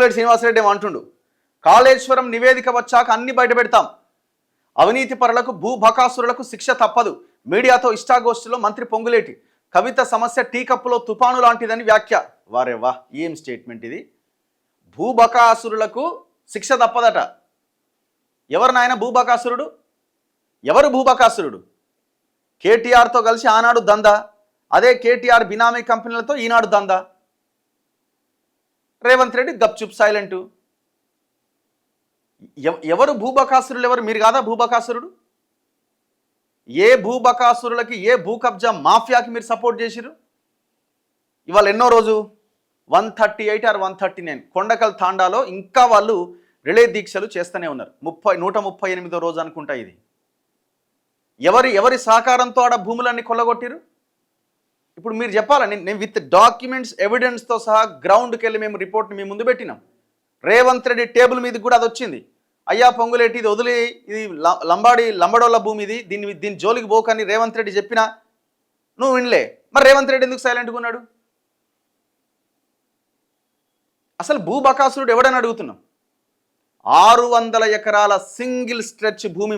పొంగులేటి శ్రీనివాసరెడ్డి ఏమంటుండు, కాళేశ్వరం నివేదిక వచ్చాక అన్ని బయటపెడతాం, అవినీతి పరులకు భూ బకాసురులకు శిక్ష తప్పదు, మీడియాతో ఇష్టాగోష్ఠిలో మంత్రి పొంగులేటి, కవిత సమస్య టీ కప్పులో తుపాను లాంటిదని వ్యాఖ్య. వారేవా, ఏం స్టేట్మెంట్ ఇది! భూబకాసురులకు శిక్ష తప్పదట. ఎవరు నాయన భూబకాసురుడు? ఎవరు భూబకాసురుడు? కేటీఆర్తో కలిసి ఆనాడు దందా, అదే కేటీఆర్ బినామీ కంపెనీలతో ఈనాడు దందా. రేవంత్ రెడ్డి గప్చుప్ సైలెంటు. ఎవరు భూబకాసురులు? ఎవరు? మీరు కాదా భూబకాసురుడు? ఏ భూబకాసురులకి, ఏ భూ కబ్జా మాఫియాకి మీరు సపోర్ట్ చేసిరు? ఇవాళ ఎన్నో రోజు 138 or 139 కొండకల్ తాండాలో ఇంకా వాళ్ళు రిలే దీక్షలు చేస్తూనే ఉన్నారు. 138వ రోజు అనుకుంటా ఇది. ఎవరి సహకారంతో ఆడ భూములన్నీ కొల్లగొట్టిరు? ఇప్పుడు మీరు చెప్పాలని, నేను విత్ డాక్యుమెంట్స్ ఎవిడెన్స్తో సహా గ్రౌండ్కి వెళ్ళి మేము రిపోర్ట్ని మీ ముందు పెట్టినాం. రేవంత్ రెడ్డి టేబుల్ మీదకి కూడా అది వచ్చింది. అయ్యా పొంగులేటి, ఇది వదిలి, ఇది లంబడోళ్ళ భూమి, దీని జోలికి పోకని రేవంత్ రెడ్డి చెప్పినా నువ్వు వినలే. మరి రేవంత్ రెడ్డి ఎందుకు సైలెంట్గా ఉన్నాడు? అసలు భూబకాసురుడు ఎవడని అడుగుతున్నాం. 600 ఎకరాల సింగిల్ స్ట్రెచ్ భూమి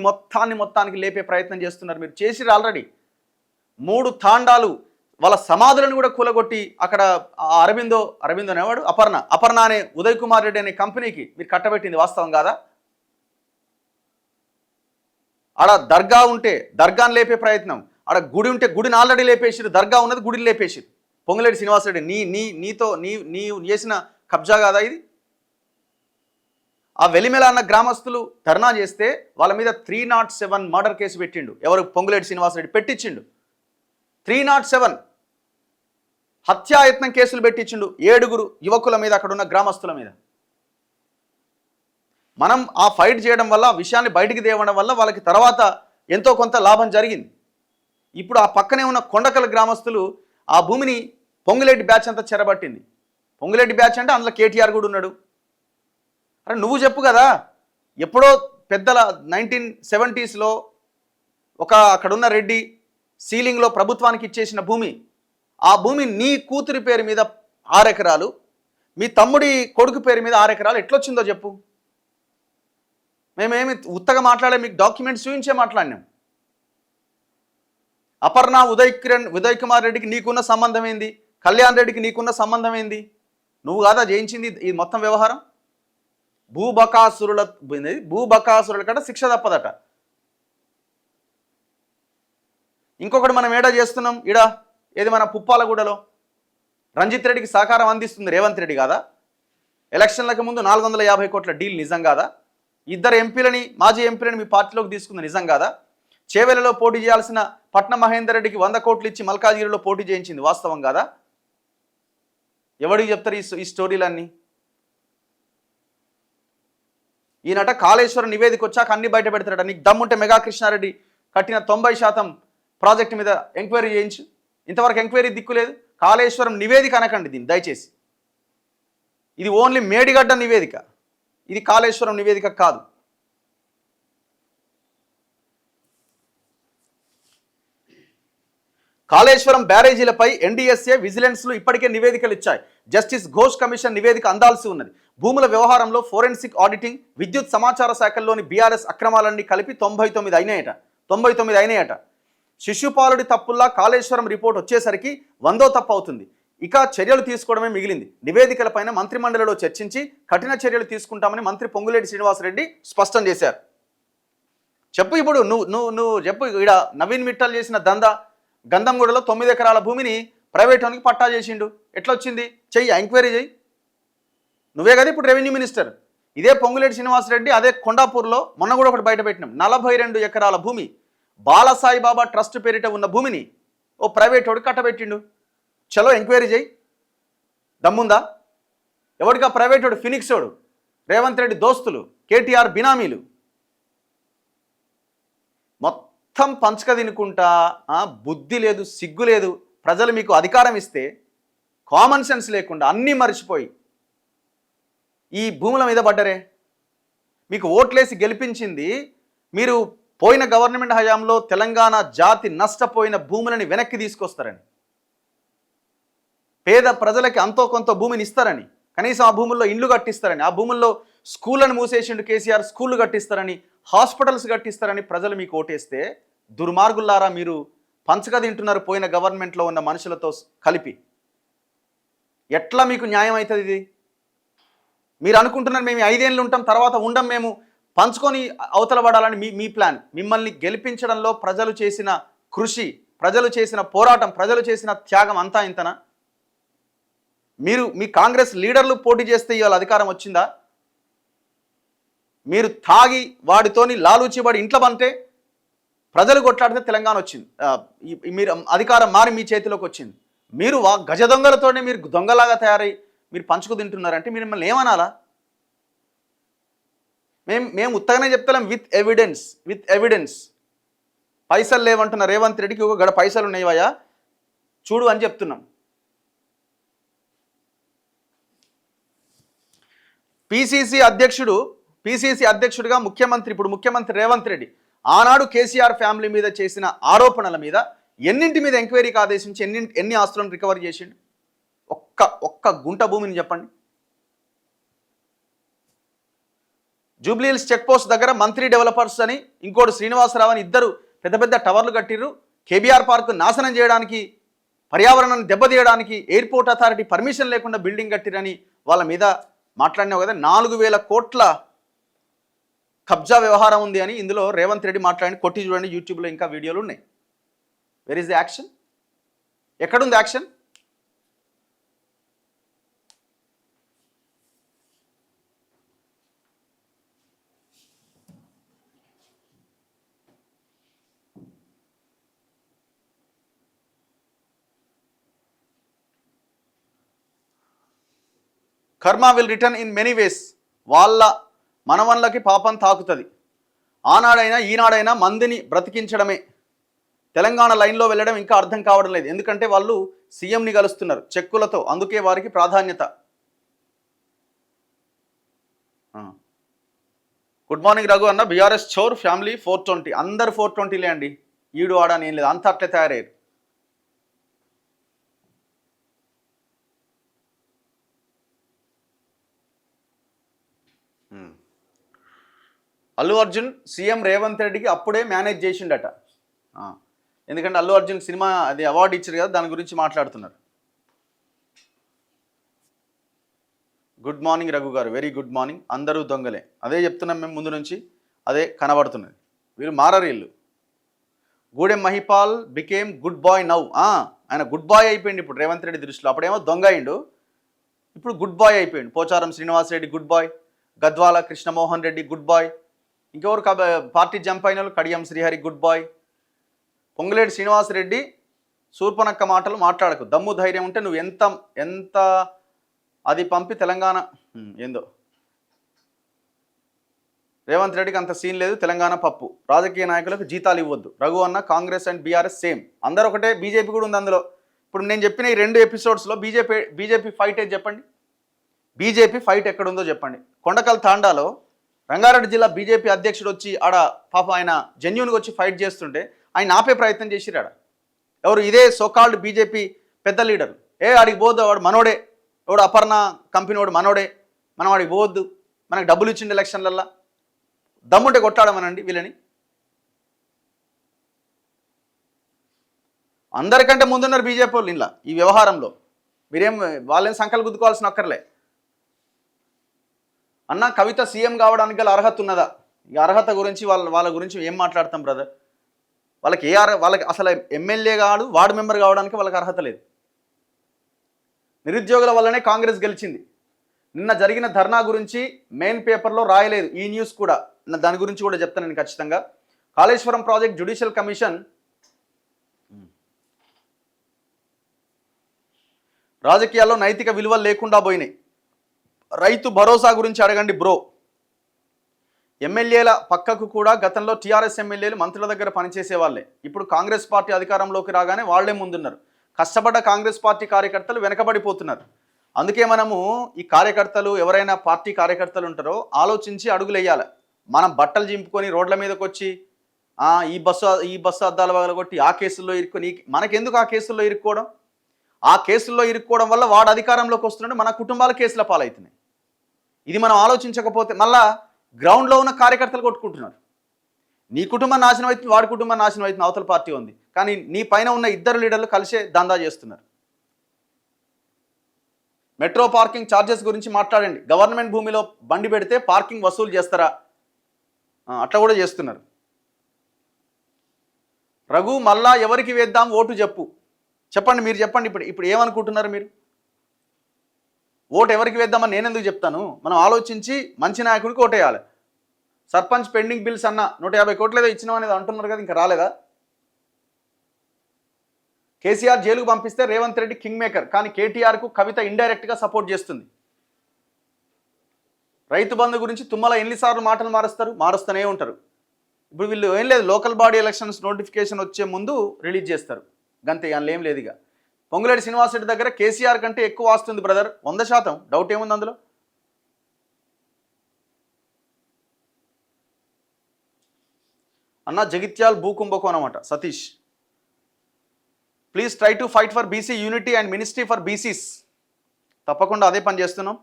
మొత్తానికి లేపే ప్రయత్నం చేస్తున్నారు. మీరు చేసిరు ఆల్రెడీ. 3 తాండాలు వాళ్ళ సమాధులను కూడా కూలగొట్టి అక్కడ అరవిందో అనేవాడు, అపర్ణ అనే ఉదయ్ కుమార్ రెడ్డి అనే కంపెనీకి మీరు కట్టబెట్టింది వాస్తవం కాదా? ఆడ దర్గా ఉంటే దర్గాను లేపే ప్రయత్నం, ఆడ గుడి ఉంటే గుడిని ఆల్రెడీ లేపేసిరు, దర్గా ఉన్నది గుడిని లేపేసిరు. పొంగులేటి శ్రీనివాసరెడ్డి నీవు చేసిన కబ్జా కాదా ఇది? ఆ వెలిమెల అన్న గ్రామస్తులు ధర్నా చేస్తే వాళ్ళ మీద 307 మర్డర్ కేసు పెట్టిండు. ఎవరు? పొంగులేటి శ్రీనివాసరెడ్డి పెట్టించిండు. 307 హత్యాయత్నం కేసులు పెట్టించిండు 7 యువకుల మీద, అక్కడ ఉన్న గ్రామస్తుల మీద. మనం ఆ ఫైట్ చేయడం వల్ల, విషయాన్ని బయటికి తేవడం వల్ల వాళ్ళకి తర్వాత ఎంతో కొంత లాభం జరిగింది. ఇప్పుడు ఆ పక్కనే ఉన్న కొండకల గ్రామస్తులు ఆ భూమిని పొంగులేటి బ్యాచ్ అంతా చెరబట్టింది. పొంగులేటి బ్యాచ్ అంటే అందులో కేటీఆర్ కూడా ఉన్నాడు. అరే నువ్వు చెప్పు కదా, ఎప్పుడో పెద్దల 1970sలో అక్కడున్న రెడ్డి సీలింగ్లో ప్రభుత్వానికి ఇచ్చేసిన భూమి, ఆ భూమి నీ కూతురి పేరు మీద 6 ఎకరాలు, మీ తమ్ముడి కొడుకు పేరు మీద 6 ఎకరాలు ఎట్లొచ్చిందో చెప్పు. మేమేమి ఉత్తగా మాట్లాడే, మీకు డాక్యుమెంట్స్ చూపించే మాట్లాడినాం. అపర్ణ ఉదయ్ కుమార్ రెడ్డికి నీకున్న సంబంధం ఏంది? కళ్యాణ్ రెడ్డికి నీకున్న సంబంధం ఏంది? నువ్వు కాదా జయించింది ఈ మొత్తం వ్యవహారం? భూబకాసురుల కంటే శిక్ష తప్పదట. ఇంకొకటి మనం ఏడా చేస్తున్నాం, ఏది మన పుప్పాలగూడలో రంజిత్ రెడ్డికి సహకారం అందిస్తుంది రేవంత్ రెడ్డి కాదా? ఎలక్షన్లకు ముందు 450 కోట్ల డీల్ నిజం కాదా? 2 మాజీ ఎంపీలని మీ పార్టీలోకి తీసుకుంది నిజం కాదా? చేవెలలో పోటీ చేయాల్సిన పట్నం మహేందర్ రెడ్డికి 100 కోట్లు ఇచ్చి మల్కాజిగిరిలో పోటీ చేయించింది వాస్తవం కాదా? ఎవడికి చెప్తారు ఈ స్టోరీలన్నీ? ఈయనట కాళేశ్వరం నివేదిక వచ్చాక అన్ని బయట పెడతాడట. నీకు దమ్ముంటే మెగా కృష్ణారెడ్డి కట్టిన 90% ప్రాజెక్టు మీద ఎంక్వైరీ చేయించు. ఇంతవరకు ఎంక్వైరీ దిక్కులేదు. కాళేశ్వరం నివేదిక అనకండి దీన్ని దయచేసి. ఇది ఓన్లీ మేడిగడ్డ నివేదిక, ఇది కాళేశ్వరం నివేదిక కాదు. కాళేశ్వరం బ్యారేజీలపై ఎన్డీఎస్ఏ విజిలెన్స్లు ఇప్పటికే నివేదికలు ఇచ్చాయి. జస్టిస్ ఘోష్ కమిషన్ నివేదిక అందాల్సి ఉన్నది. భూముల వ్యవహారంలో ఫోరెన్సిక్ ఆడిటింగ్, విద్యుత్ సమాచార శాఖల్లోని బీఆర్ఎస్ అక్రమాలన్నీ కలిపి 99 అయినాయట. శిశుపాలుడి తప్పుల్లా కాళేశ్వరం రిపోర్ట్ వచ్చేసరికి 100వ తప్పు అవుతుంది. ఇక చర్యలు తీసుకోవడమే మిగిలింది. నివేదికలపైన మంత్రిమండలిలో చర్చించి కఠిన చర్యలు తీసుకుంటామని మంత్రి పొంగులేటి శ్రీనివాసరెడ్డి స్పష్టం చేశారు. చెప్పు ఇప్పుడు నువ్వు చెప్పు. ఇక్కడ నవీన్ మిట్టల్ చేసిన దందా, గంధంగూడలో 9 ఎకరాల భూమిని ప్రైవేట్ వానికి పట్టా చేసిండు. ఎట్లా వచ్చింది? చెయ్యి, ఎంక్వైరీ చెయ్యి. నువ్వే కదా ఇప్పుడు రెవెన్యూ మినిస్టర్. ఇదే పొంగులేటి శ్రీనివాసరెడ్డి అదే కొండాపూర్లో మొన్న కూడా ఒకటి బయట పెట్టినాం. 42 ఎకరాల భూమి బాలసాయిబాబా ట్రస్ట్ పేరిట ఉన్న భూమిని ఓ ప్రైవేట్ వాడికి కట్టబెట్టిండు. చలో ఎంక్వైరీ చేయి, దమ్ముందా? ఎవడికా ప్రైవేట్ వాడు? ఫినిక్స్ వాడు, రేవంత్ రెడ్డి దోస్తులు, కేటీఆర్ బినామీలు. మొత్తం పంచక తినుకుంటా, బుద్ధి లేదు, సిగ్గు లేదు. ప్రజలు మీకు అధికారం ఇస్తే కామన్ సెన్స్ లేకుండా అన్నీ మర్చిపోయి ఈ భూముల మీద పడ్డరే. మీకు ఓట్లేసి గెలిపించింది మీరు పోయిన గవర్నమెంట్ హయాంలో తెలంగాణ జాతి నష్టపోయిన భూములని వెనక్కి తీసుకొస్తారని, పేద ప్రజలకి అంతో కొంత భూమిని ఇస్తారని. కనీసం ఆ భూముల్లో ఇండ్లు కట్టిస్తారని, ఆ భూముల్లో స్కూళ్ళను మూసేసిండు కేసీఆర్, స్కూళ్ళు కట్టిస్తారని, హాస్పిటల్స్ కట్టిస్తారని ప్రజలు మీకు ఓటేస్తే దుర్మార్గులారా మీరు పంచక తింటున్నారు పోయిన గవర్నమెంట్లో ఉన్న మనుషులతో కలిపి. ఎట్లా మీకు న్యాయం అవుతుంది ఇది? మీరు అనుకుంటున్నారు మేము 5 ఏళ్ళు ఉంటాం తర్వాత ఉండం, మేము పంచుకొని అవతల పడాలని మీ ప్లాన్. మిమ్మల్ని గెలిపించడంలో ప్రజలు చేసిన కృషి, ప్రజలు చేసిన పోరాటం, ప్రజలు చేసిన త్యాగం అంతా ఇంతనా? మీరు మీ కాంగ్రెస్ లీడర్లు పోటీ చేస్తే ఇవాళ అధికారం వచ్చిందా? మీరు తాగి వాడితోని లాలూచిబడి ఇంట్లో బంటే ప్రజలు కొట్లాడితే తెలంగాణ వచ్చింది, మీరు అధికారం మారి మీ చేతిలోకి వచ్చింది. మీరు గజ దొంగలతోనే మీరు దొంగలాగా తయారై మీరు పంచుకు తింటున్నారంటే మీరు మిమ్మల్ని ఏమనాలా? మేము ఉత్తగానే చెప్తలేం, విత్ ఎవిడెన్స్. పైసలు లేవంటున్న రేవంత్ రెడ్డికి ఒక గడ పైసలు ఉన్నాయివయ్యా చూడు అని చెప్తున్నాం. పిసిసి అధ్యక్షుడిగా ఇప్పుడు ముఖ్యమంత్రి రేవంత్ రెడ్డి ఆనాడు కేసీఆర్ ఫ్యామిలీ మీద చేసిన ఆరోపణల మీద ఎన్నింటి మీద ఎంక్వైరీకి ఆదేశించి ఎన్ని ఆస్తులను రికవర్ చేసిండు? ఒక్క గుంట భూమిని చెప్పండి. జూబ్లీహిల్స్ చెక్ పోస్ట్ దగ్గర మంత్రి డెవలపర్స్ అని ఇంకోటి శ్రీనివాసరావు అని ఇద్దరు పెద్ద పెద్ద టవర్లు కట్టిర్రు. కేబీఆర్ పార్క్ నాశనం చేయడానికి, పర్యావరణాన్ని దెబ్బతీయడానికి ఎయిర్పోర్ట్ అథారిటీ పర్మిషన్ లేకుండా బిల్డింగ్ కట్టిరని వాళ్ళ మీద మాట్లాడినావు కదా. 4,000 కోట్ల కబ్జా వ్యవహారం ఉంది అని ఇందులో రేవంత్ రెడ్డి మాట్లాడి కొట్టి చూడండి, యూట్యూబ్లో ఇంకా వీడియోలు ఉన్నాయి. Where is the action? ఎక్కడుంది యాక్షన్? కర్మ will return in many ways. వాళ్ళ మనవన్లకి పాపం తాకుతుంది. ఆనాడైనా ఈనాడైనా మందిని బ్రతికించడమే తెలంగాణ లైన్లో వెళ్ళడం ఇంకా అర్థం కావడం లేదు. ఎందుకంటే వాళ్ళు సీఎంని కలుస్తున్నారు చెక్కులతో, అందుకే వారికి ప్రాధాన్యత. గుడ్ మార్నింగ్ రఘు అన్న. బీఆర్ఎస్ చోర్ ఫ్యామిలీ 420, అందరు 420లే అండి, ఈడు ఆడని ఏం లేదు, అంత అట్లే తయారయ్యారు. అల్లు అర్జున్ సీఎం రేవంత్ రెడ్డికి అప్పుడే మేనేజ్ చేసిండట. ఎందుకంటే అల్లు అర్జున్ సినిమా అది అవార్డు ఇచ్చారు కదా, దాని గురించి మాట్లాడుతున్నారు. గుడ్ మార్నింగ్ రఘు గారు, వెరీ గుడ్ మార్నింగ్. అందరూ దొంగలే, అదే చెప్తున్నాం మేము ముందు నుంచి, అదే కనబడుతున్నది. వీళ్ళు మారరీళ్ళు. Gudem Mahipal became good boy now. ఆయన గుడ్ బాయ్ అయిపోయింది ఇప్పుడు రేవంత్ రెడ్డి దృష్టిలో. అప్పుడేమో దొంగ అయిండు, ఇప్పుడు గుడ్ బాయ్ అయిపోయింది. Pocharam Srinivasa Reddy good boy, Gadwal Krishna Mohan Reddy good boy, ఇంకెవరు పార్టీ జంప్ అయిన వాళ్ళు కడియం శ్రీహరి గుడ్ బాయ్. పొంగులేటి శ్రీనివాసరెడ్డి శూర్పనక్క మాటలు మాట్లాడకు, దమ్ము ధైర్యం ఉంటే నువ్వు ఎంత అది పంపి తెలంగాణ ఏందో. రేవంత్ రెడ్డికి అంత సీన్ లేదు, తెలంగాణ పప్పు. రాజకీయ నాయకులకు జీతాలు ఇవ్వద్దు. రఘు అన్న కాంగ్రెస్ అండ్ బీఆర్ఎస్ సేమ్, అందరూ ఒకటే, బీజేపీ కూడా ఉంది అందులో. ఇప్పుడు నేను చెప్పిన ఈ 2 ఎపిసోడ్స్లో బీజేపీ ఫైట్ ఏది చెప్పండి? బీజేపీ ఫైట్ ఎక్కడుందో చెప్పండి. కొండకల్ తాండాలో రంగారెడ్డి జిల్లా బీజేపీ అధ్యక్షుడు వచ్చి ఆడ పాప ఆయన జెన్యూన్గా వచ్చి ఫైట్ చేస్తుంటే ఆయన ఆపే ప్రయత్నం చేసిరాడ. ఎవరు? ఇదే సోకాల్డ్ బీజేపీ పెద్ద లీడర్. ఆడికి పోవద్దు, వాడు మనోడే, వాడు అపర్ణ కంపెనీ వాడు మనోడే, మనం వాడికి పోవద్దు, మనకు డబ్బులు ఇచ్చిండు ఎలక్షన్లల్లా, దమ్ముంటే కొట్టాడమనండి వీళ్ళని. అందరికంటే ముందున్నారు బీజేపీ వాళ్ళు ఇలా ఈ వ్యవహారంలో. మీరేం వాళ్ళేం సంకలు గుద్దుకోవాల్సిన అక్కర్లే. అన్న కవిత సీఎం కావడానికి గల అర్హత ఉన్నదా? ఈ అర్హత గురించి వాళ్ళ గురించి ఏం మాట్లాడతాం బ్రదర్? వాళ్ళకి అసలు ఎమ్మెల్యే కాడు, వార్డు మెంబర్ కావడానికి వాళ్ళకి అర్హత లేదు. నిరుద్యోగుల వల్లనే కాంగ్రెస్ గెలిచింది. నిన్న జరిగిన ధర్నా గురించి మెయిన్ పేపర్లో రాయలేదు, ఈ న్యూస్ కూడా, దాని గురించి కూడా చెప్తాను నేను ఖచ్చితంగా. కాళేశ్వరం ప్రాజెక్ట్ జ్యుడిషియల్ కమిషన్ రాజకీయాల్లో నైతిక విలువలు లేకుండా పోయినాయి. రైతు భరోసా గురించి అడగండి బ్రో. ఎమ్మెల్యేల పక్కకు కూడా గతంలో టీఆర్ఎస్ ఎమ్మెల్యేలు మంత్రుల దగ్గర పనిచేసే వాళ్ళే. ఇప్పుడు కాంగ్రెస్ పార్టీ అధికారంలోకి రాగానే వాళ్లే ముందున్నారు. కష్టపడ్డ కాంగ్రెస్ పార్టీ కార్యకర్తలు వెనకబడిపోతున్నారు. అందుకే మనము ఈ కార్యకర్తలు, ఎవరైనా పార్టీ కార్యకర్తలు ఉంటారో ఆలోచించి అడుగులు వేయాలి. మనం బట్టలు చింపుకొని రోడ్ల మీదకి వచ్చి ఈ బస్సు అద్దాల వగల కొట్టి ఆ కేసుల్లో ఇరుక్కొని, మనకెందుకు ఆ కేసుల్లో ఇరుక్కోవడం? ఆ కేసుల్లో ఇరుక్కోవడం వల్ల వాడు అధికారంలోకి వస్తున్నాడు, మన కుటుంబాల కేసుల పాలవుతున్నాయి. ఇది మనం ఆలోచించకపోతే మళ్ళా గ్రౌండ్లో ఉన్న కార్యకర్తలు కొట్టుకుంటున్నారు. నీ కుటుంబం నాశనం అవుతుంది, వాడి కుటుంబం నాశనం అవుతుంది, అవతల పార్టీ ఉంది. కానీ నీ పైన ఉన్న ఇద్దరు లీడర్లు కలిసే దందా చేస్తున్నారు. మెట్రో పార్కింగ్ ఛార్జెస్ గురించి మాట్లాడండి. గవర్నమెంట్ భూమిలో బండి పెడితే పార్కింగ్ వసూలు చేస్తారా? అట్లా కూడా చేస్తున్నారు. రఘు మళ్ళా ఎవరికి వేద్దాం ఓటు చెప్పండి మీరు చెప్పండి. ఇప్పుడు ఏమనుకుంటున్నారు మీరు? ఓటు ఎవరికి వేద్దామని నేను ఎందుకు చెప్తాను? మనం ఆలోచించి మంచి నాయకుడికి ఓటేయాలి. సర్పంచ్ పెండింగ్ బిల్స్ అన్న 150 కోట్లు ఏదో ఇచ్చినాం అనేది అంటున్నారు కదా, ఇంకా రాలేదా? కేసీఆర్ జైలుకు పంపిస్తే రేవంత్ రెడ్డి కింగ్ మేకర్, కానీ కేటీఆర్కు కవిత ఇండైరెక్ట్గా సపోర్ట్ చేస్తుంది. రైతు బంధు గురించి తుమ్మల ఎన్నిసార్లు మాటలు మారుస్తూనే ఉంటారు. ఇప్పుడు వీళ్ళు ఏం లేదు, లోకల్ బాడీ ఎలక్షన్స్ నోటిఫికేషన్ వచ్చే ముందు రిలీజ్ చేస్తారు, గంతే, అందులో ఏం లేదు. ఇక పొంగులేటి శ్రీనివాసరెడ్డి దగ్గర కేసీఆర్ కంటే ఎక్కువ వస్తుంది బ్రదర్, 100%, డౌట్ ఏముంది అందులో? అన్న జగిత్యాల్ భూకుంభకోణం అన్నమాట Satish. Please try to fight for BC unity and ministry for BCs. తప్పకుండా అదే పని చేస్తున్నాం.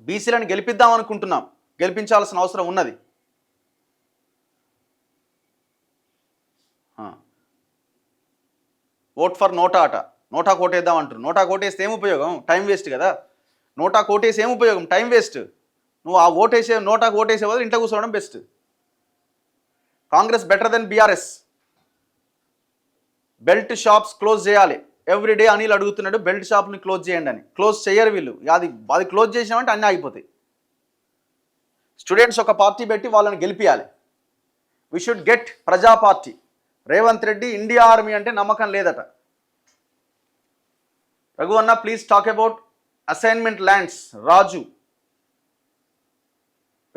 బీసీలను గెలిపిద్దాం అనుకుంటున్నాం, గెలిపించాల్సిన అవసరం ఉన్నది. ఓట్ ఫర్ నోటా అట, నోటా కోటేద్దాం అంటారు. నోటా కోటేస్తే ఏం ఉపయోగం? టైం వేస్ట్ కదా. నోటా కోటేసి ఏం ఉపయోగం? Time waste. నువ్వు ఆ నోటా ఓటేసే బదులు ఇంట్లో కూర్చోవడం best. Congress better than BRS. Belt shops close చేయాలి ఎవ్రీడే. అనిల్ అడుగుతున్నాడు బెల్ట్ షాప్ని క్లోజ్ చేయండి అని. క్లోజ్ చేయరు వీళ్ళు. అది క్లోజ్ చేసినామంటే అన్నీ ఆగిపోతాయి. స్టూడెంట్స్ ఒక పార్టీ పెట్టి వాళ్ళని గెలిపియాలి. We should get Praja party. Revanth Reddy India army అంటే నమ్మకం లేదట. రఘు అన్న please talk about assignment lands. Raju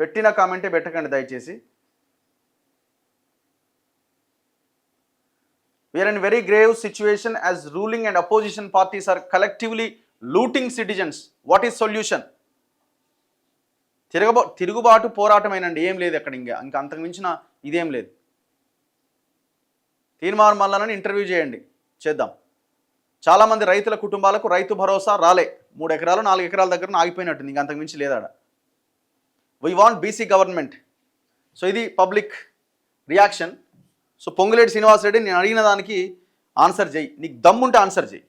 పెట్టిన కామెంటే పెట్టకండి దయచేసి. We are in a very grave situation as ruling and opposition parties are collectively looting citizens. What is solution? తిరుగుబాటు పోరాటమేనండి, ఏం లేదు అక్కడ. ఇంకా అంతకు మించిన ఇదేం లేదు. తీర్మార్ మల్లనని ఇంటర్వ్యూ చేయండి, చేద్దాం. చాలామంది రైతుల కుటుంబాలకు రైతు భరోసా రాలే. 3 ఎకరాలు 4 ఎకరాల దగ్గర ఆగిపోయినట్టుంది, ఇంకా అంతకు మించి లేదాడ. We want BC government. So ఇది public reaction. So Ponguleti Srinivasa Reddy నేను అడిగిన దానికి ఆన్సర్ చేయి, నీకు దమ్ముంటే ఆన్సర్ చేయి.